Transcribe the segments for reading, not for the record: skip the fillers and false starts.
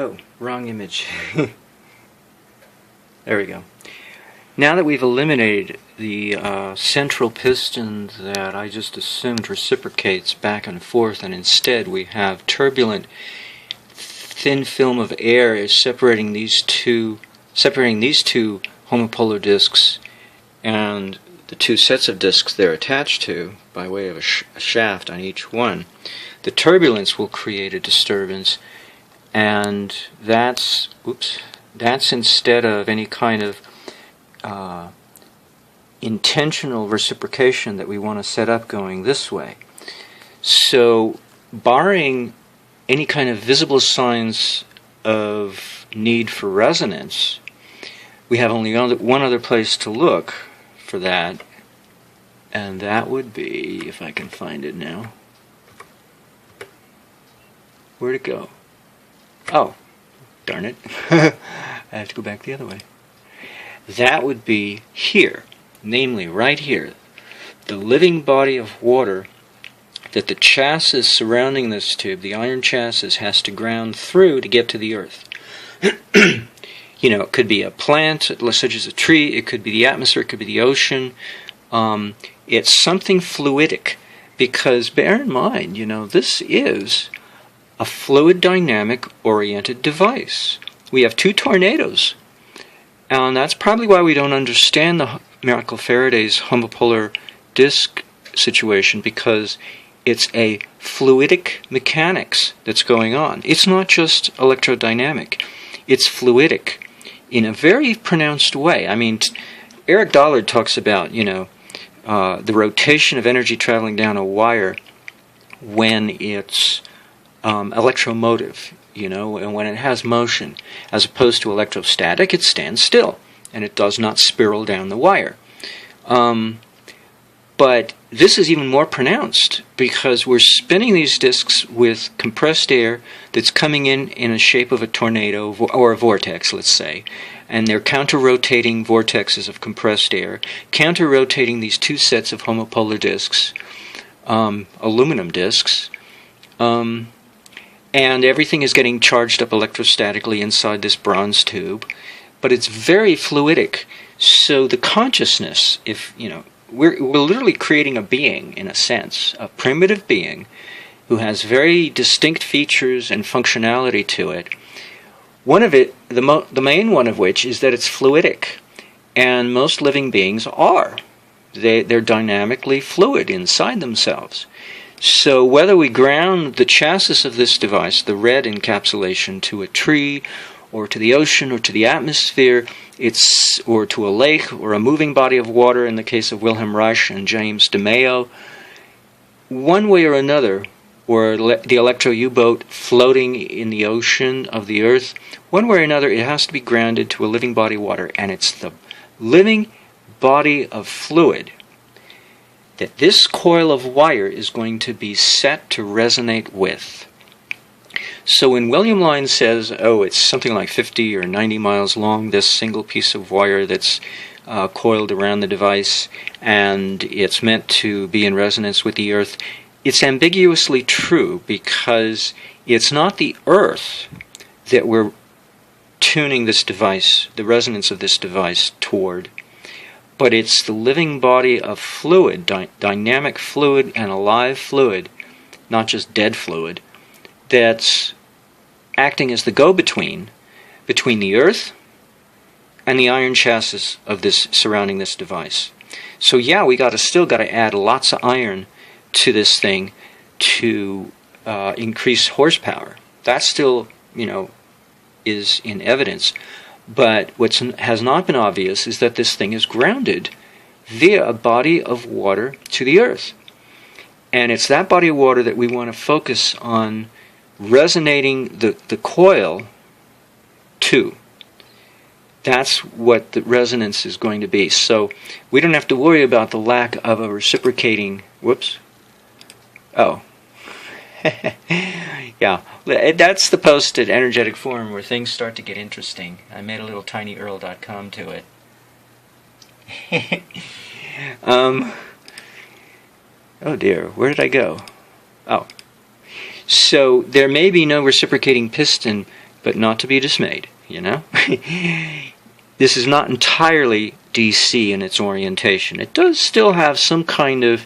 Oh, wrong image. There we go. Now that we've eliminated the central piston that I just assumed reciprocates back and forth, and instead we have turbulent thin film of air is separating these two homopolar disks and the two sets of disks they're attached to by way of a shaft on each one. The turbulence will create a disturbance, and that's instead of any kind of intentional reciprocation that we want to set up going this way. So, barring any kind of visible signs of need for resonance, we have only one other place to look for that, and that would be, if I can find it now. Where'd it go? Oh, darn it. I have to go back the other way. That would be here, namely right here, the living body of water that the chassis surrounding this tube, the iron chassis, has to ground through to get to the earth. You know, it could be a plant, such as a tree, it could be the atmosphere, it could be the ocean. It's something fluidic, because bear in mind, you know, this is a fluid dynamic oriented device. We have two tornadoes, and that's probably why we don't understand the Michael Faraday's homopolar disk situation, because it's a fluidic mechanics that's going on. It's not just electrodynamic, it's fluidic in a very pronounced way. I mean, Eric Dollard talks about, you know, the rotation of energy traveling down a wire when it's electromotive, you know, and when it has motion, as opposed to electrostatic, it stands still and it does not spiral down the wire. But this is even more pronounced because we're spinning these disks with compressed air that's coming in a shape of a tornado or a vortex, let's say, and they're counter-rotating vortexes of compressed air, counter-rotating these two sets of homopolar disks, aluminum disks, and everything is getting charged up electrostatically inside this bronze tube, but it's very fluidic. So the consciousness, if you know, we're literally creating a being, in a sense, a primitive being who has very distinct features and functionality to it. One of it, the main one of which, is that it's fluidic, and most living beings are. They're dynamically fluid inside themselves. So whether we ground the chassis of this device, the red encapsulation, to a tree, or to the ocean, or to the atmosphere, or to a lake, or a moving body of water in the case of Wilhelm Reich and James DeMeo, one way or another, or the electro U-boat floating in the ocean of the earth, one way or another it has to be grounded to a living body of water, and it's the living body of fluid that this coil of wire is going to be set to resonate with. So when William Lyne says, oh, it's something like 50 or 90 miles long, this single piece of wire that's coiled around the device, and it's meant to be in resonance with the earth, it's ambiguously true, because it's not the earth that we're tuning this device, the resonance of this device, toward, but it's the living body of fluid, dynamic fluid and alive fluid, not just dead fluid, that's acting as the go-between between the earth and the iron chassis of this surrounding this device. So yeah, we still got to add lots of iron to this thing to increase horsepower. That still, you know, is in evidence. But what has not been obvious is that this thing is grounded via a body of water to the earth. And it's that body of water that we want to focus on resonating the coil to. That's what the resonance is going to be. So we don't have to worry about the lack of a reciprocating... Whoops. Oh. Yeah. That's the post at Energetic Forum where things start to get interesting. I made a little tinyearl.com to it. Oh dear, where did I go? Oh. So there may be no reciprocating piston but not to be dismayed, you know? This is not entirely DC in its orientation. It does still have some kind of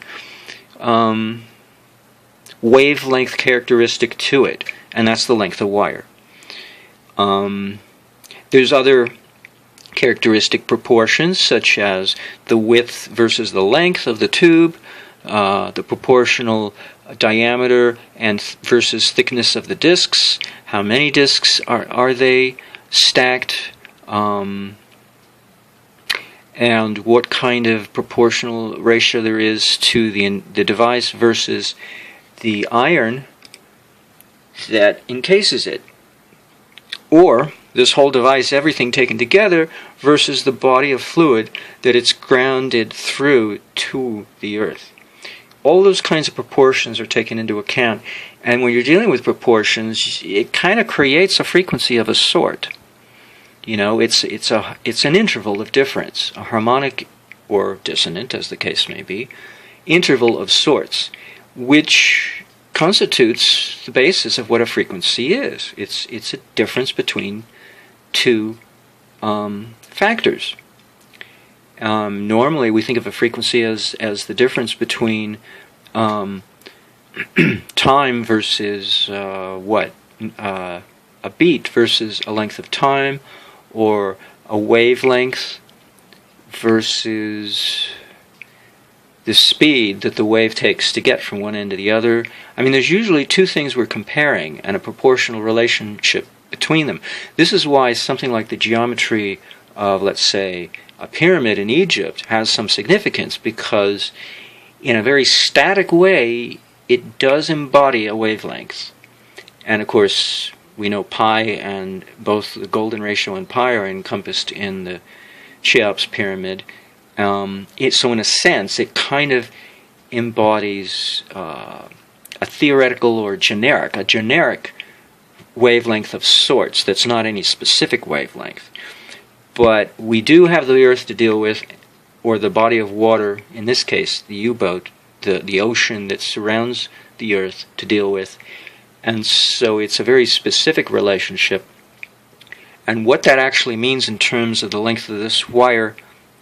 wavelength characteristic to it, and that's the length of wire. There's other characteristic proportions, such as the width versus the length of the tube, the proportional diameter and versus thickness of the discs, how many discs are they stacked, and what kind of proportional ratio there is to the device versus the iron that encases it, or this whole device, everything taken together, versus the body of fluid that it's grounded through to the earth. All those kinds of proportions are taken into account, and when you're dealing with proportions, it kind of creates a frequency of a sort. You know, it's an interval of difference, a harmonic or dissonant, as the case may be, interval of sorts, which constitutes the basis of what a frequency is. It's a difference between two factors. Normally, we think of a frequency as the difference between time versus a beat versus a length of time, or a wavelength versus the speed that the wave takes to get from one end to the other. I mean, there's usually two things we're comparing, and a proportional relationship between them. This is why something like the geometry of, let's say, a pyramid in Egypt has some significance, because in a very static way it does embody a wavelength. And of course we know pi, and both the golden ratio and pi are encompassed in the Cheops pyramid. So in a sense it kind of embodies a theoretical or a generic wavelength of sorts that's not any specific wavelength. But we do have the earth to deal with, or the body of water, in this case the U-boat, the ocean that surrounds the earth, to deal with. And so it's a very specific relationship. And what that actually means in terms of the length of this wire,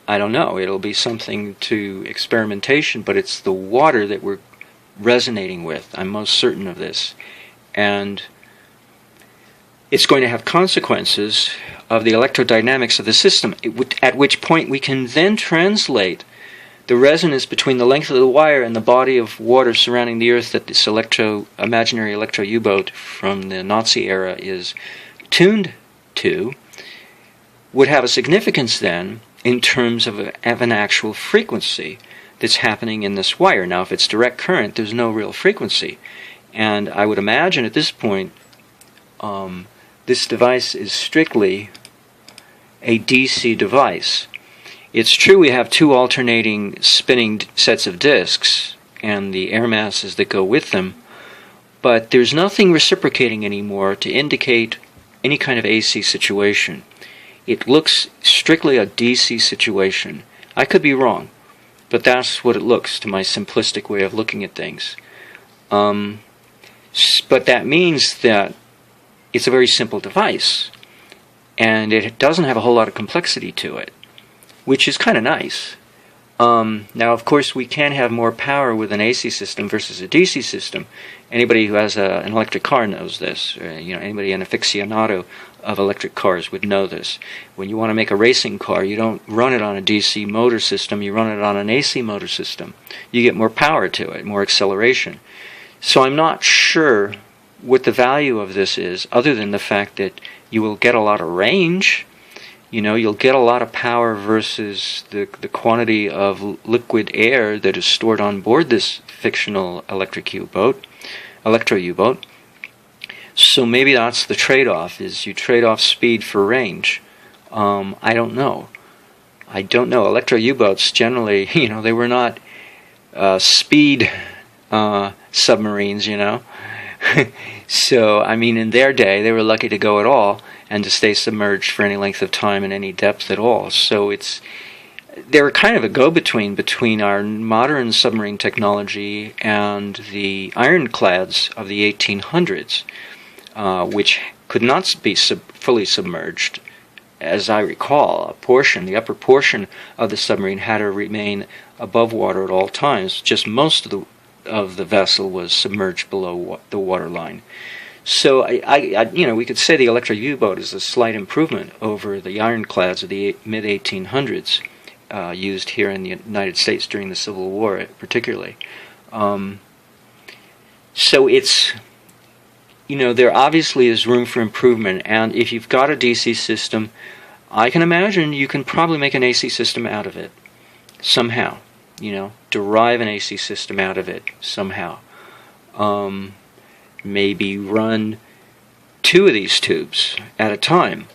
I don't know. It'll be something to experimentation, but it's the water that we're resonating with. I'm most certain of this. And it's going to have consequences of the electrodynamics of the system, at which point we can then translate the resonance between the length of the wire and the body of water surrounding the earth that this imaginary electro U-boat from the Nazi era is tuned to, would have a significance then in terms of an actual frequency that's happening in this wire. Now, if it's direct current, there's no real frequency. And I would imagine at this point, this device is strictly a DC device. It's true we have two alternating spinning sets of disks and the air masses that go with them, but there's nothing reciprocating anymore to indicate any kind of AC situation. It looks strictly a DC situation. I could be wrong, but that's what it looks to my simplistic way of looking at things. But that means that it's a very simple device, and it doesn't have a whole lot of complexity to it, which is kind of nice. Now, of course, we can have more power with an AC system versus a DC system. Anybody who has an electric car knows this. Anybody an aficionado of electric cars would know this. When you want to make a racing car, you don't run it on a DC motor system, you run it on an AC motor system. You get more power to it, more acceleration. So I'm not sure what the value of this is, other than the fact that you will get a lot of range. You'll get a lot of power versus the quantity of liquid air that is stored on board this fictional electro U-boat. So maybe that's the trade-off, is you trade off speed for range. I don't know. Electro U-boats generally, they were not speed submarines, So, in their day, they were lucky to go at all and to stay submerged for any length of time and any depth at all. So they're kind of a go-between between our modern submarine technology and the ironclads of the 1800s. which could not be fully submerged. As I recall, the upper portion of the submarine had to remain above water at all times. Just most of the vessel was submerged below the waterline. So we could say the electric U-boat is a slight improvement over the ironclads of the mid-1800s used here in the United States during the Civil War, particularly. So it's, there obviously is room for improvement, and if you've got a DC system, I can imagine you can probably make an AC system out of it somehow. Derive an AC system out of it somehow. Maybe run 2 of these tubes at a time,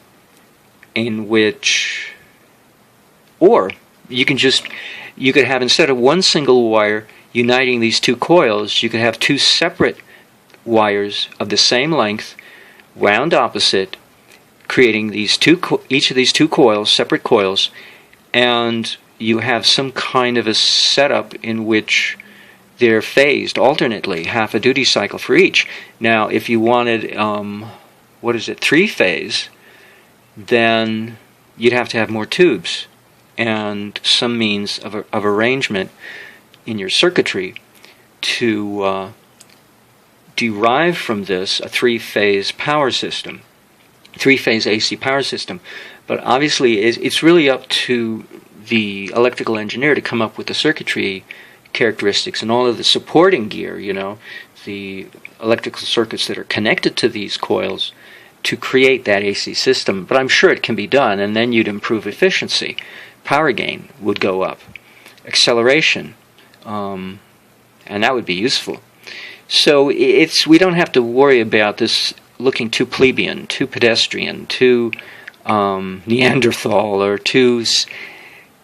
or you could have, instead of one single wire uniting these 2 coils, you could have 2 separate wires of the same length, wound opposite, creating each of these 2 coils, separate coils, and you have some kind of a setup in which they're phased alternately, half a duty cycle for each. Now, if you wanted, 3-phase, then you'd have to have more tubes and some means of arrangement in your circuitry to derive from this a 3-phase power system, 3-phase AC power system. But obviously, it's really up to the electrical engineer to come up with the circuitry characteristics and all of the supporting gear, the electrical circuits that are connected to these coils to create that AC system. But I'm sure it can be done, and then you'd improve efficiency. Power gain would go up, acceleration, and that would be useful. So we don't have to worry about this looking too plebeian, too pedestrian, too Neanderthal, or too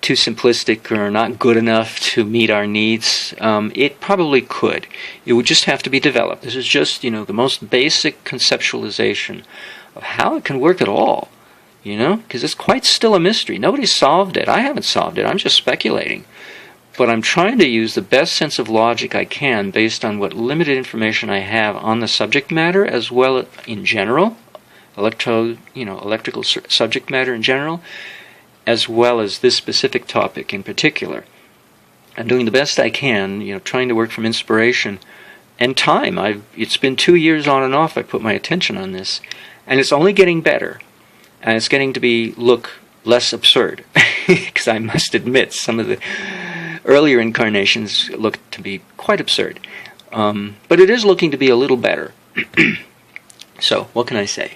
simplistic, or not good enough to meet our needs. It probably could. It would just have to be developed. This is just, the most basic conceptualization of how it can work at all, because it's quite still a mystery. Nobody's solved it. I haven't solved it. I'm just speculating. But I'm trying to use the best sense of logic I can based on what limited information I have on the subject matter, as well in general, electrical subject matter in general, as well as this specific topic in particular. I'm doing the best I can, trying to work from inspiration and time. It's been 2 years on and off I put my attention on this, and it's only getting better, and it's getting to look less absurd, because I must admit some of the earlier incarnations looked to be quite absurd. But it is looking to be a little better. So, what can I say?